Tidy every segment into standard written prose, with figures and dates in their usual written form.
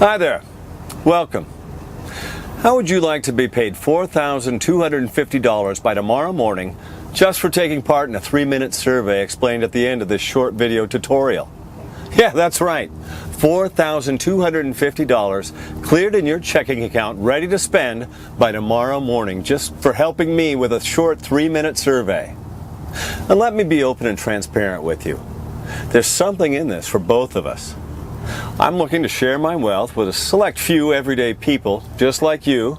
Hi there. Welcome. How would you like to be paid $4,250 by tomorrow morning just for taking part in a 3-minute survey explained at the end of this short video tutorial? Yeah, that's right. $4,250 cleared in your checking account, ready to spend by tomorrow morning just for helping me with a short 3-minute survey. And let me be open and transparent with you. There's something in this for both of us. I'm looking to share my wealth with a select few everyday people just like you.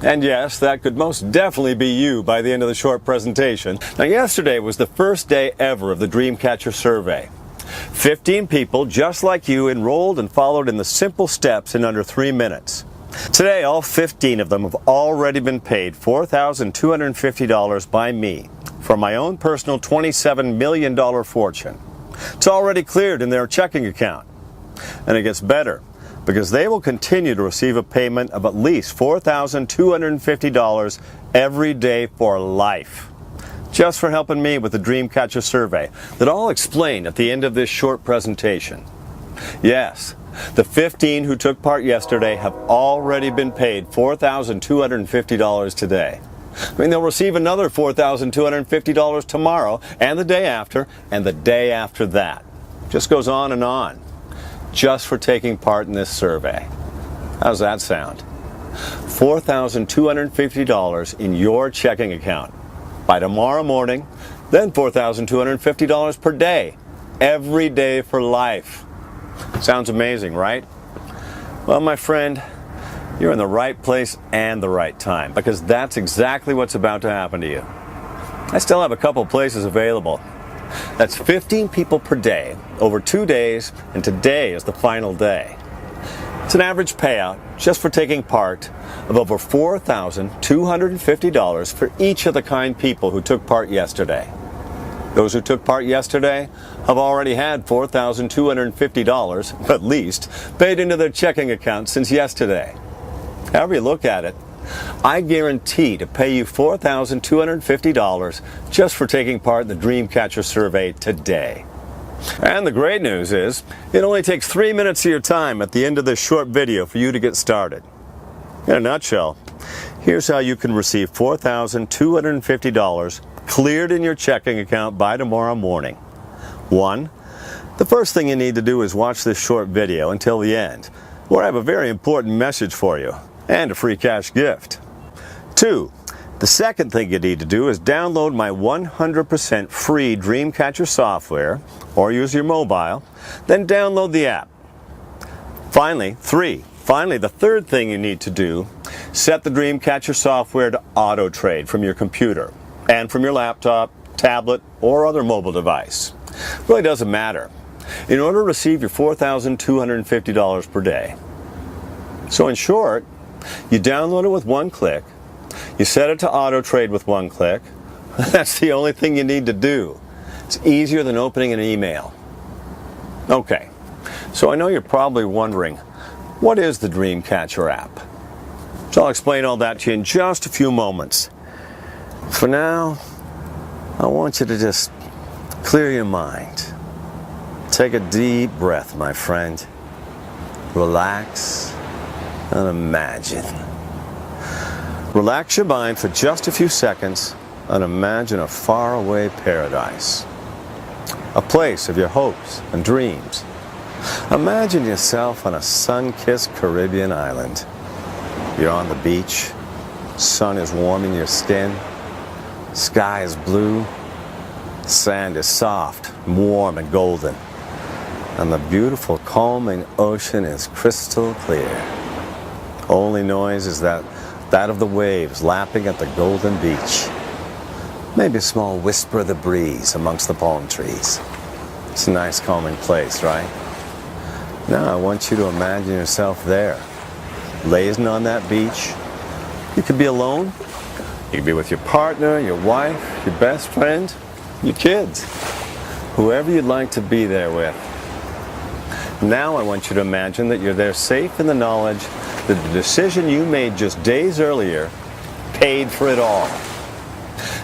And yes, that could most definitely be you by the end of the short presentation. Now, yesterday was the first day ever of the Dreamcatcher survey. 15 people just like you enrolled and followed in the simple steps in under 3 minutes. Today, all 15 of them have already been paid $4,250 by me for my own personal $27 million fortune. It's already cleared in their checking account. And it gets better, because they will continue to receive a payment of at least $4,250 every day for life, just for helping me with the Dreamcatcher survey that I'll explain at the end of this short presentation. Yes, the 15 who took part yesterday have already been paid $4,250 today. I mean, they'll receive another $4,250 tomorrow, and the day after, and the day after that. Just goes on and on, just for taking part in this survey. How's that sound? $4,250 in your checking account by tomorrow morning, then $4,250 per day, every day for life. Sounds amazing, right? Well, my friend, you're in the right place and the right time, because that's exactly what's about to happen to you. I still have a couple places available. That's 15 people per day, over 2 days, and today is the final day. It's an average payout, just for taking part, of over $4,250 for each of the kind people who took part yesterday. Those who took part yesterday have already had $4,250, at least, paid into their checking account since yesterday. However you look at it, I guarantee to pay you $4,250 just for taking part in the Dreamcatcher survey today. And the great news is, it only takes 3 minutes of your time at the end of this short video for you to get started. In a nutshell, here's how you can receive $4,250 cleared in your checking account by tomorrow morning. 1. The first thing you need to do is watch this short video until the end, where I have a very important message for you and a free cash gift. 2. The second thing you need to do is download my 100% free Dreamcatcher software or use your mobile, then download the app. Finally, the third thing you need to do, set the Dreamcatcher software to auto trade from your computer and from your laptop, tablet, or other mobile device. It really doesn't matter, in order to receive your $4,250 per day. So in short, you download it with one click, you set it to auto trade with one click. That's the only thing you need to do. It's easier than opening an email. Okay, so I know you're probably wondering, what is the Dreamcatcher app? So I'll explain all that to you in just a few moments. For now, I want you to just clear your mind. Take a deep breath, my friend. Relax and imagine. Relax your mind for just a few seconds and imagine a faraway paradise. A place of your hopes and dreams. Imagine yourself on a sun-kissed Caribbean island. You're on the beach, sun is warming your skin, sky is blue, sand is soft, warm and golden, and the beautiful calming ocean is crystal clear. Only noise is that of the waves lapping at the golden beach. Maybe a small whisper of the breeze amongst the palm trees. It's a nice calming place, right? Now I want you to imagine yourself there, lazing on that beach. You could be alone, you could be with your partner, your wife, your best friend, your kids, whoever you'd like to be there with. Now I want you to imagine that you're there safe in the knowledge that the decision you made just days earlier paid for it all.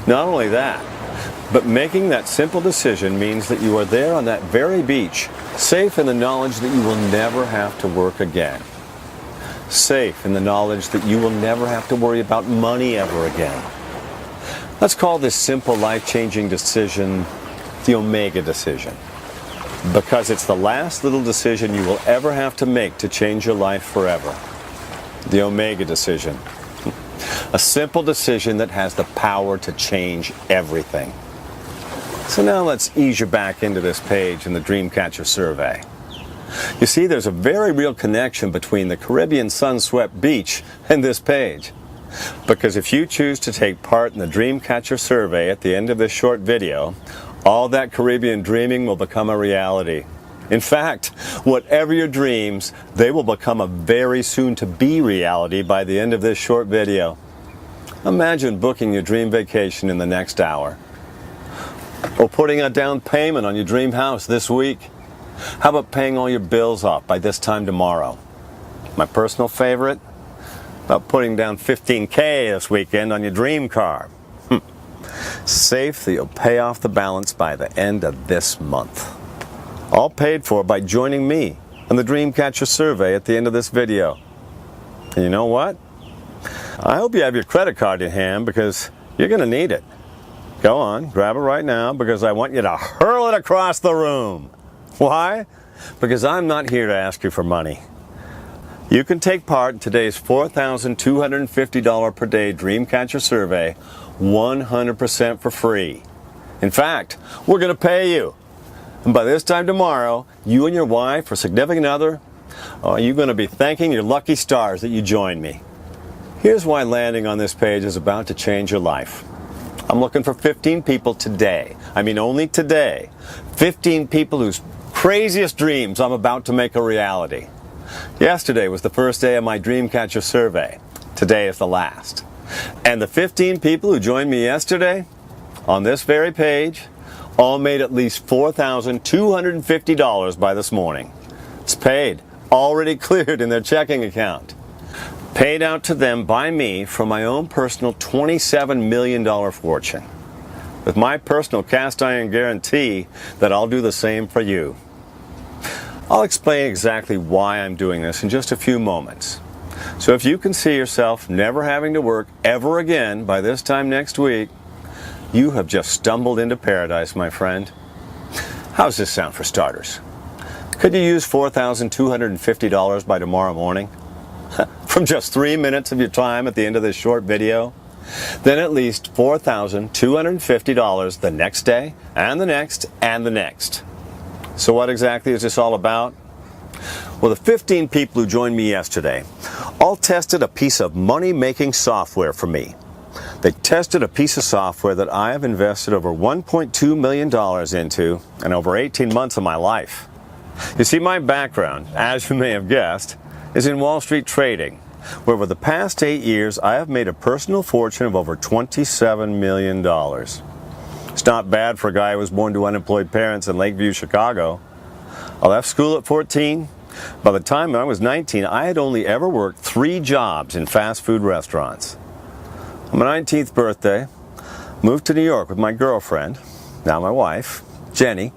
Not only that, but making that simple decision means that you are there on that very beach, safe in the knowledge that you will never have to work again. Safe in the knowledge that you will never have to worry about money ever again. Let's call this simple life-changing decision the Omega decision, because it's the last little decision you will ever have to make to change your life forever. The Omega decision. A simple decision that has the power to change everything. So now let's ease you back into this page in the Dreamcatcher survey. You see, there's a very real connection between the Caribbean sun-swept beach and this page. Because if you choose to take part in the Dreamcatcher survey at the end of this short video, all that Caribbean dreaming will become a reality. In fact, whatever your dreams, they will become a very soon-to-be reality by the end of this short video. Imagine booking your dream vacation in the next hour. Or putting a down payment on your dream house this week. How about paying all your bills off by this time tomorrow? My personal favorite? About putting down $15,000 this weekend on your dream car. Safe that you'll pay off the balance by the end of this month. All paid for by joining me on the Dreamcatcher survey at the end of this video. And you know what? I hope you have your credit card in hand, because you're going to need it. Go on, grab it right now, because I want you to hurl it across the room. Why? Because I'm not here to ask you for money. You can take part in today's $4,250 per day Dreamcatcher survey 100% for free. In fact, we're going to pay you. And by this time tomorrow, you and your wife or significant other, you're going to be thanking your lucky stars that you joined me. Here's why landing on this page is about to change your life. I'm looking for 15 people today. I mean, only today. 15 people whose craziest dreams I'm about to make a reality. Yesterday was the first day of my Dreamcatcher survey. Today is the last. And the 15 people who joined me yesterday, on this very page, all made at least $4,250 by this morning. It's paid, already cleared in their checking account. Paid out to them by me from my own personal $27 million fortune. With my personal cast iron guarantee that I'll do the same for you. I'll explain exactly why I'm doing this in just a few moments. So if you can see yourself never having to work ever again by this time next week, you have just stumbled into paradise, my friend. How's this sound for starters? Could you use $4,250 by tomorrow morning? From just 3 minutes of your time at the end of this short video? Then at least $4,250 the next day, and the next, and the next. So what exactly is this all about? Well, the 15 people who joined me yesterday all tested a piece of money-making software for me. They tested a piece of software that I have invested over $1.2 million into in over 18 months of my life. You see, my background, as you may have guessed, is in Wall Street trading, where over the past 8 years I have made a personal fortune of over $27 million. It's not bad for a guy who was born to unemployed parents in Lakeview, Chicago. I left school at 14. By the time I was 19, I had only ever worked 3 jobs in fast food restaurants. On my 19th birthday, moved to New York with my girlfriend, now my wife, Jenny,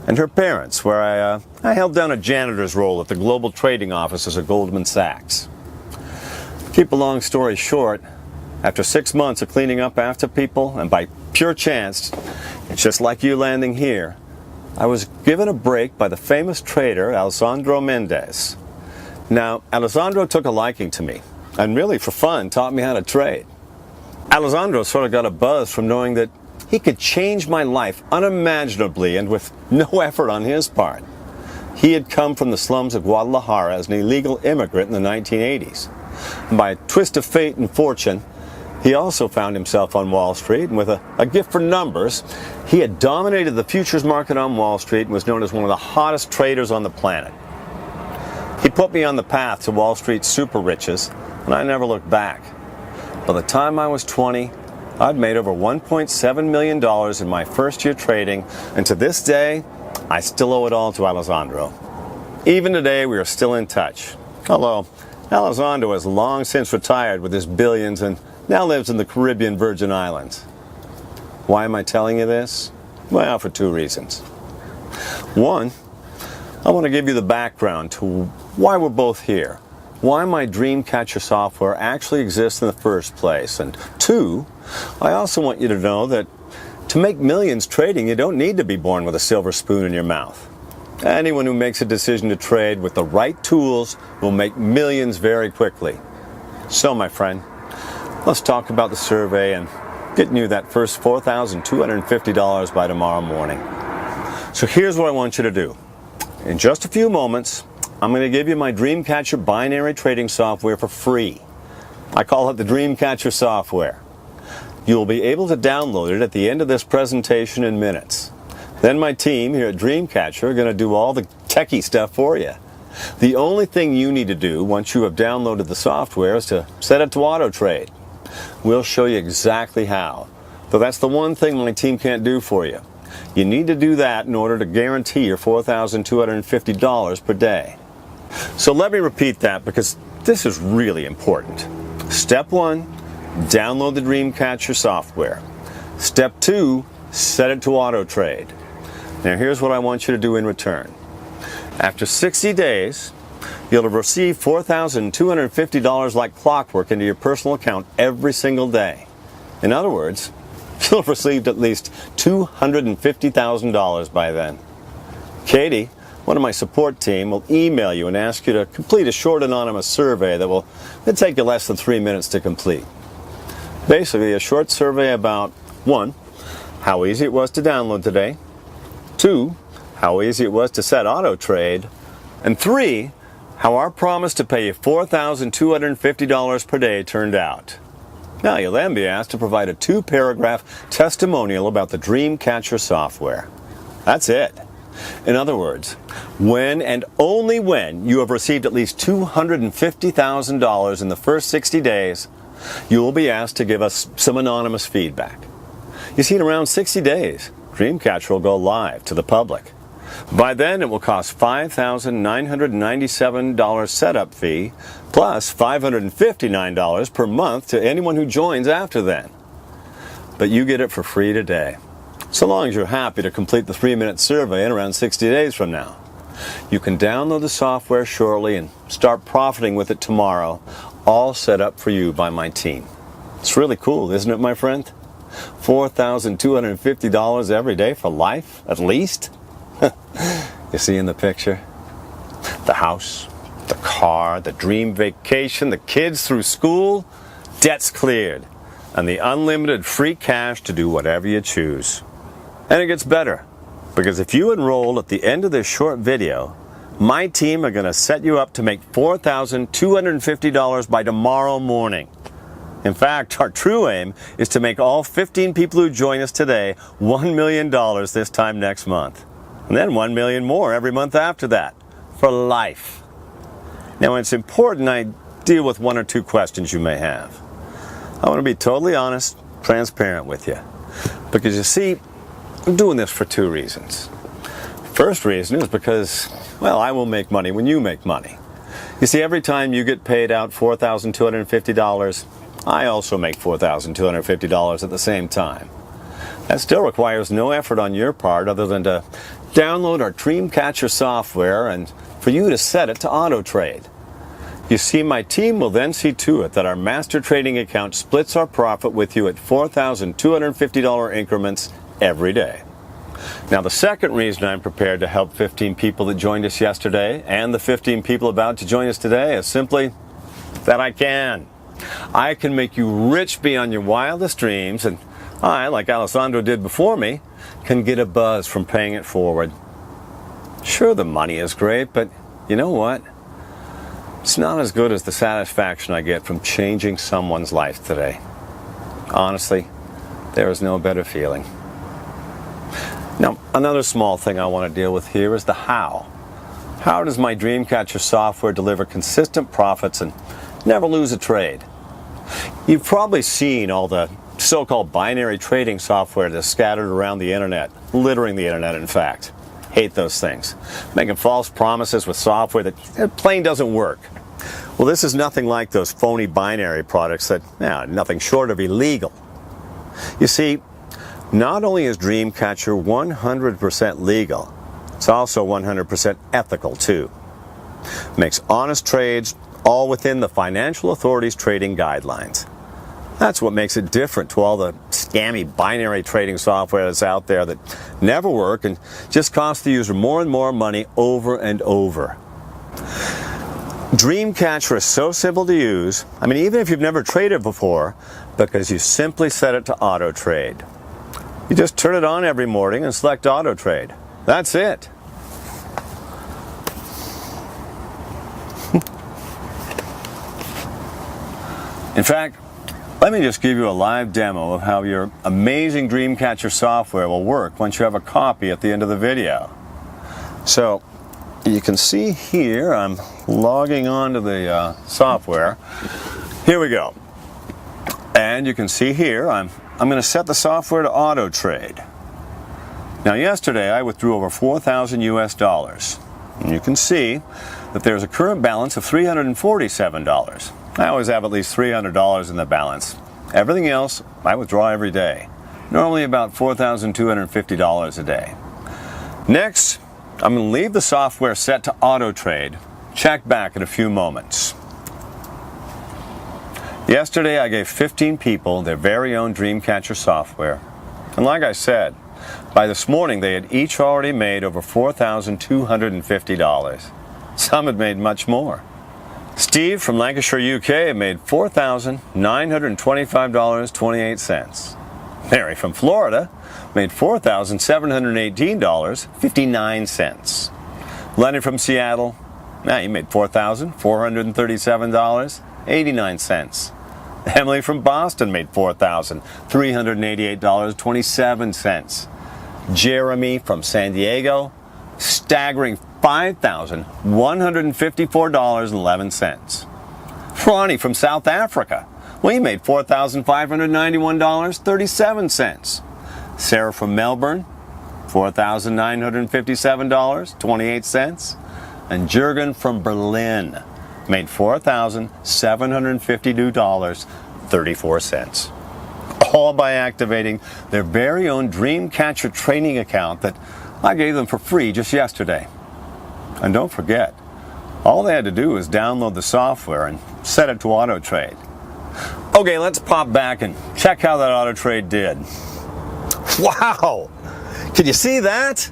and her parents, where I held down a janitor's role at the global trading offices of Goldman Sachs. Keep a long story short, after 6 months of cleaning up after people, and by pure chance, it's just like you landing here, I was given a break by the famous trader Alessandro Mendez. Now, Alessandro took a liking to me, and really for fun taught me how to trade. Alessandro sort of got a buzz from knowing that he could change my life unimaginably and with no effort on his part. He had come from the slums of Guadalajara as an illegal immigrant in the 1980s. And by a twist of fate and fortune, he also found himself on Wall Street, and with a gift for numbers, he had dominated the futures market on Wall Street and was known as one of the hottest traders on the planet. He put me on the path to Wall Street's super riches, and I never looked back. By the time I was 20, I'd made over $1.7 million in my first year trading, and to this day, I still owe it all to Alessandro. Even today, we are still in touch. Although, Alessandro has long since retired with his billions and now lives in the Caribbean Virgin Islands. Why am I telling you this? Well, for 2 reasons. One, I want to give you the background to why we're both here why my Dreamcatcher software actually exists in the first place. And 2, I also want you to know that to make millions trading, you don't need to be born with a silver spoon in your mouth. Anyone who makes a decision to trade with the right tools will make millions very quickly. So, my friend, let's talk about the survey and getting you that first $4,250 by tomorrow morning. So here's what I want you to do. In just a few moments, I'm going to give you my Dreamcatcher binary trading software for free. I call it the Dreamcatcher software. You'll be able to download it at the end of this presentation in minutes. Then my team here at Dreamcatcher are going to do all the techie stuff for you. The only thing you need to do once you have downloaded the software is to set it to auto trade. We'll show you exactly how, though that's the one thing my team can't do for you. You need to do that in order to guarantee your $4,250 per day. So let me repeat that because this is really important. Step 1, download the Dreamcatcher software. Step 2, set it to auto trade. Now here's what I want you to do in return. After 60 days, you'll have received $4,250 like clockwork into your personal account every single day. In other words, you'll have received at least $250,000 by then. Katie, one of my support team, will email you and ask you to complete a short anonymous survey that will take you less than 3 minutes to complete. Basically, a short survey about 1, how easy it was to download today, 2, how easy it was to set auto trade, and 3, how our promise to pay you $4,250 per day turned out. Now you'll then be asked to provide a 2-paragraph testimonial about the Dreamcatcher software. That's it. In other words, when and only when you have received at least $250,000 in the first 60 days, you will be asked to give us some anonymous feedback. You see, in around 60 days, Dreamcatcher will go live to the public. By then, it will cost $5,997 setup fee, plus $559 per month to anyone who joins after then. But you get it for free today, so long as you're happy to complete the 3-minute survey in around 60 days from now. You can download the software shortly and start profiting with it tomorrow, all set up for you by my team. It's really cool, isn't it, my friend? $4,250 every day for life, at least? You see in the picture? The house, the car, the dream vacation, the kids through school, debts cleared, and the unlimited free cash to do whatever you choose. And it gets better, because if you enroll at the end of this short video, my team are going to set you up to make $4,250 by tomorrow morning. In fact, our true aim is to make all 15 people who join us today $1 million this time next month. And then 1 million more every month after that, for life. Now, it's important I deal with 1 or 2 questions you may have. I want to be totally honest, transparent with you. Because you see, I'm doing this for 2 reasons. First reason is because, well, I will make money when you make money. You see, every time you get paid out $4,250, I also make $4,250 at the same time. That still requires no effort on your part other than to download our Dreamcatcher software and for you to set it to auto trade. You see, my team will then see to it that our master trading account splits our profit with you at $4,250 increments every day. Now, the second reason I'm prepared to help 15 people that joined us yesterday and the 15 people about to join us today is simply that I can. I can make you rich beyond your wildest dreams, and I, like Alessandro did before me, can get a buzz from paying it forward. Sure, the money is great, but you know what? It's not as good as the satisfaction I get from changing someone's life today. Honestly, there is no better feeling. Now, another small thing I want to deal with here is the how. How does my Dreamcatcher software deliver consistent profits and never lose a trade? You've probably seen all the so-called binary trading software that's scattered around the internet, littering the internet, in fact. Hate those things. Making false promises with software that plain doesn't work. Well, this is nothing like those phony binary products that, nothing short of illegal. You see, not only is Dreamcatcher 100% legal, it's also 100% ethical too. Makes honest trades all within the Financial Authority's trading guidelines. That's what makes it different to all the scammy binary trading software that's out there that never work and just cost the user more and more money over and over. Dreamcatcher is so simple to use, even if you've never traded before, because you simply set it to auto trade. You just turn it on every morning and select auto trade. That's it. In fact, let me just give you a live demo of how your amazing Dreamcatcher software will work once you have a copy at the end of the video. So, you can see here, I'm logging on to the software. Here we go. And you can see here, I'm going to set the software to auto trade. Now yesterday I withdrew over 4,000 US dollars. And you can see that there's a current balance of $347. I always have at least $300 in the balance. Everything else I withdraw every day. Normally about $4,250 a day. Next, I'm going to leave the software set to auto trade. Check back in a few moments. Yesterday I gave 15 people their very own Dreamcatcher software. And like I said, by this morning they had each already made over $4,250. Some had made much more. Steve from Lancashire, UK made $4,925.28. Mary from Florida made $4,718.59. Leonard from Seattle, he made $4,437.89. Emily from Boston made $4,388.27. Jeremy from San Diego, staggering $5,154.11. Ronnie from South Africa, he made $4,591.37. Sarah from Melbourne, $4,957.28. And Jurgen from Berlin made $4,752.34. All by activating their very own Dreamcatcher training account that I gave them for free just yesterday. And don't forget, all they had to do was download the software and set it to auto trade. Okay, let's pop back and check how that auto trade did. Wow! Can you see that?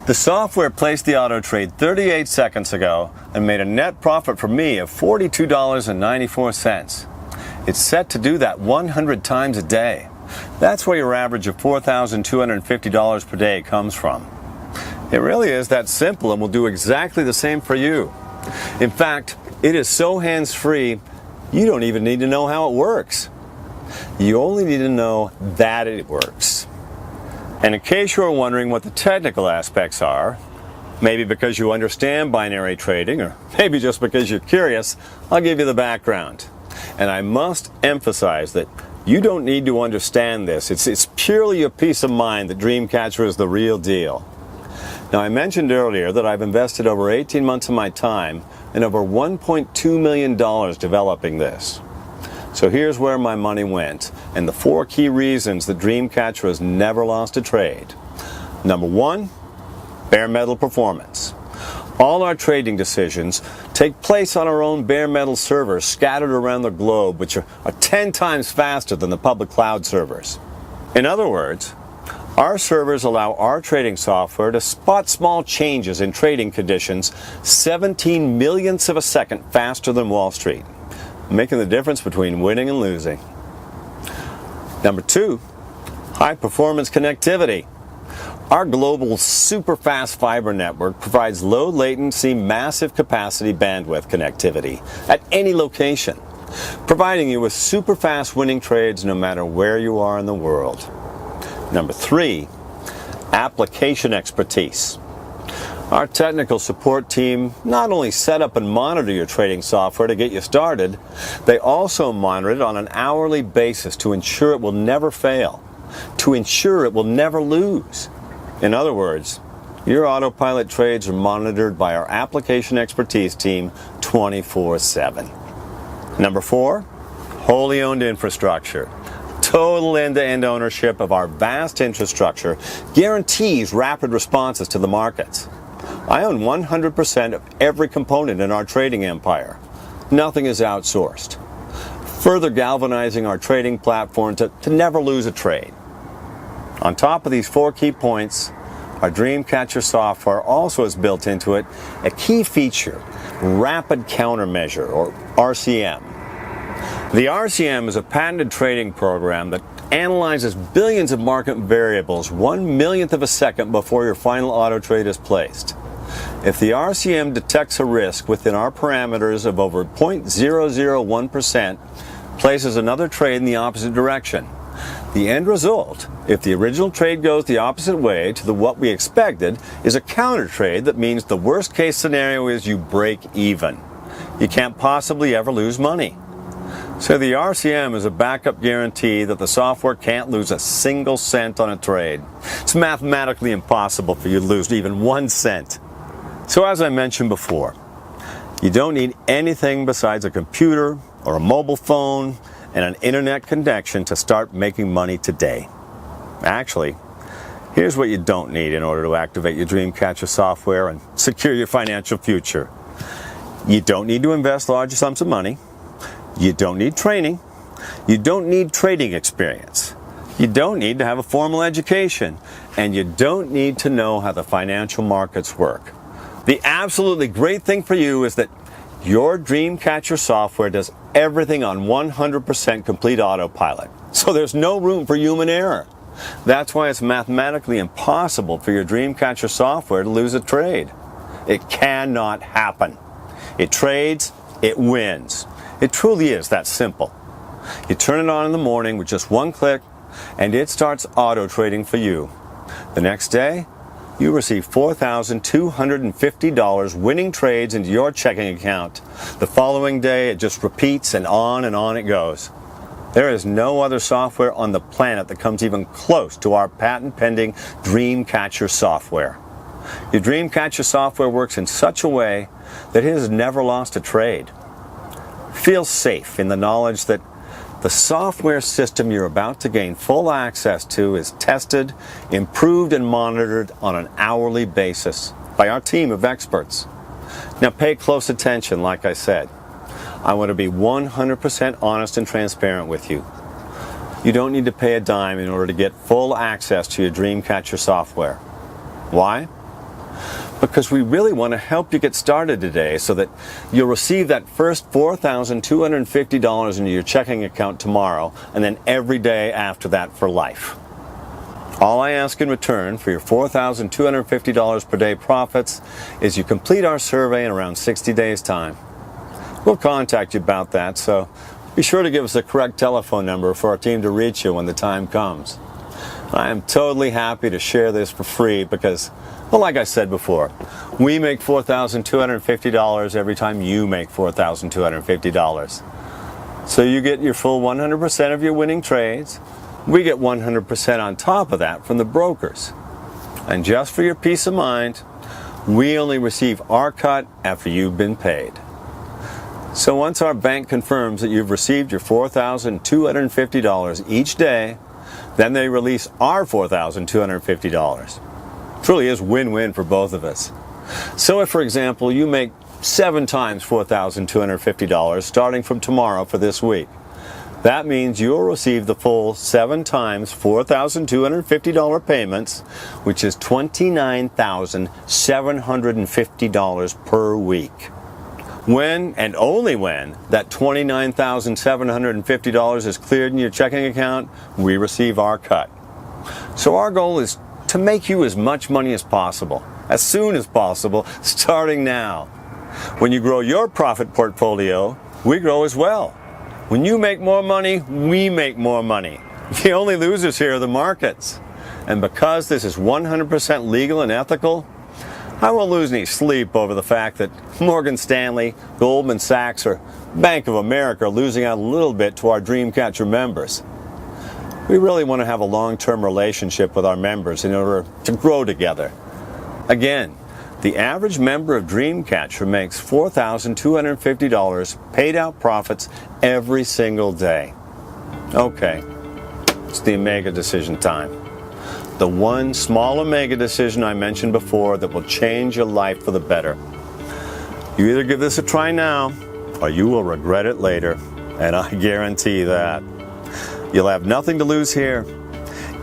The software placed the auto trade 38 seconds ago and made a net profit for me of $42.94. It's set to do that 100 times a day. That's where your average of $4,250 per day comes from. It really is that simple and will do exactly the same for you. In fact, it is so hands-free, you don't even need to know how it works. You only need to know that it works. And in case you are wondering what the technical aspects are, maybe because you understand binary trading, or maybe just because you're curious, I'll give you the background. And I must emphasize that you don't need to understand this. It's purely a peace of mind that Dreamcatcher is the real deal. Now, I mentioned earlier that I've invested over 18 months of my time and over $1.2 million developing this. So here's where my money went, and the 4 key reasons that Dreamcatcher has never lost a trade. Number 1, bare metal performance. All our trading decisions take place on our own bare metal servers scattered around the globe, which are 10 times faster than the public cloud servers. In other words, our servers allow our trading software to spot small changes in trading conditions 17 millionths of a second faster than Wall Street, making the difference between winning and losing. Number 2, high performance connectivity. Our global super fast fiber network provides low latency, massive capacity bandwidth connectivity at any location, providing you with super fast winning trades no matter where you are in the world. Number 3, application expertise. Our technical support team not only set up and monitor your trading software to get you started, they also monitor it on an hourly basis to ensure it will never fail, to ensure it will never lose. In other words, your autopilot trades are monitored by our application expertise team 24/7. Number 4, wholly owned infrastructure. Total end-to-end ownership of our vast infrastructure guarantees rapid responses to the markets. I own 100% of every component in our trading empire. Nothing is outsourced, further galvanizing our trading platform to never lose a trade. On top of these 4 key points, our Dreamcatcher software also has built into it a key feature, Rapid Countermeasure, or RCM. The RCM is a patented trading program that analyzes billions of market variables 1/1,000,000th of a second before your final auto trade is placed. If the RCM detects a risk within our parameters of over 0.001%, places another trade in the opposite direction. The end result, if the original trade goes the opposite way to what we expected, is a counter trade that means the worst case scenario is you break even. You can't possibly ever lose money. So the RCM is a backup guarantee that the software can't lose a single cent on a trade. It's mathematically impossible for you to lose even 1 cent. So as I mentioned before, you don't need anything besides a computer or a mobile phone and an internet connection to start making money today. Actually, here's what you don't need in order to activate your Dreamcatcher software and secure your financial future. You don't need to invest large sums of money. You don't need training. You don't need trading experience. You don't need to have a formal education. And you don't need to know how the financial markets work. The absolutely great thing for you is that your Dreamcatcher software does everything on 100% complete autopilot. So there's no room for human error. That's why it's mathematically impossible for your Dreamcatcher software to lose a trade. It cannot happen. It trades, it wins. It truly is that simple. You turn it on in the morning with just 1 click, and it starts auto trading for you. The next day, you receive $4,250 winning trades into your checking account. The following day, it just repeats and on it goes. There is no other software on the planet that comes even close to our patent-pending Dreamcatcher software. Your Dreamcatcher software works in such a way that it has never lost a trade. Feel safe in the knowledge that the software system you're about to gain full access to is tested, improved, and monitored on an hourly basis by our team of experts. Now pay close attention, like I said. I want to be 100% honest and transparent with you. You don't need to pay a dime in order to get full access to your Dreamcatcher software. Why? Because we really want to help you get started today so that you'll receive that first $4,250 into your checking account tomorrow and then every day after that for life. All I ask in return for your $4,250 per day profits is you complete our survey in around 60 days' time. We'll contact you about that, so be sure to give us the correct telephone number for our team to reach you when the time comes. I am totally happy to share this for free because, well, like I said before, we make $4,250 every time you make $4,250. So you get your full 100% of your winning trades. We get 100% on top of that from the brokers. And just for your peace of mind, we only receive our cut after you've been paid. So once our bank confirms that you've received your $4,250 each day, then they release our $4,250. Truly is win-win for both of us. So if, for example, you make 7 times $4,250 starting from tomorrow for this week, that means you'll receive the full 7 times $4,250 payments, which is $29,750 per week. When, and only when, that $29,750 is cleared in your checking account, we receive our cut. So our goal is to make you as much money as possible, as soon as possible, starting now. When you grow your profit portfolio, we grow as well. When you make more money, we make more money. The only losers here are the markets. And because this is 100% legal and ethical, I won't lose any sleep over the fact that Morgan Stanley, Goldman Sachs, or Bank of America are losing out a little bit to our Dreamcatcher members. We really want to have a long-term relationship with our members in order to grow together. Again, the average member of Dreamcatcher makes $4,250 paid out profits every single day. Okay, it's the Omega decision time. The one small Omega decision I mentioned before that will change your life for the better. You either give this a try now, or you will regret it later, and I guarantee that. You'll have nothing to lose here.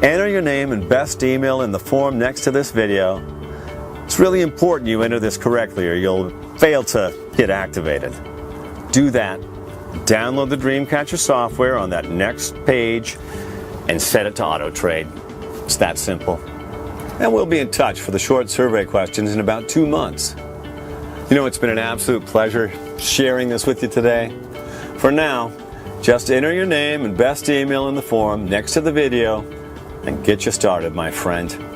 Enter your name and best email in the form next to this video. It's really important you enter this correctly or you'll fail to get activated. Do that. Download the Dreamcatcher software on that next page and set it to auto trade. It's that simple. And we'll be in touch for the short survey questions in about 2 months. You know, it's been an absolute pleasure sharing this with you today. For now, just enter your name and best email in the form next to the video and get you started, my friend.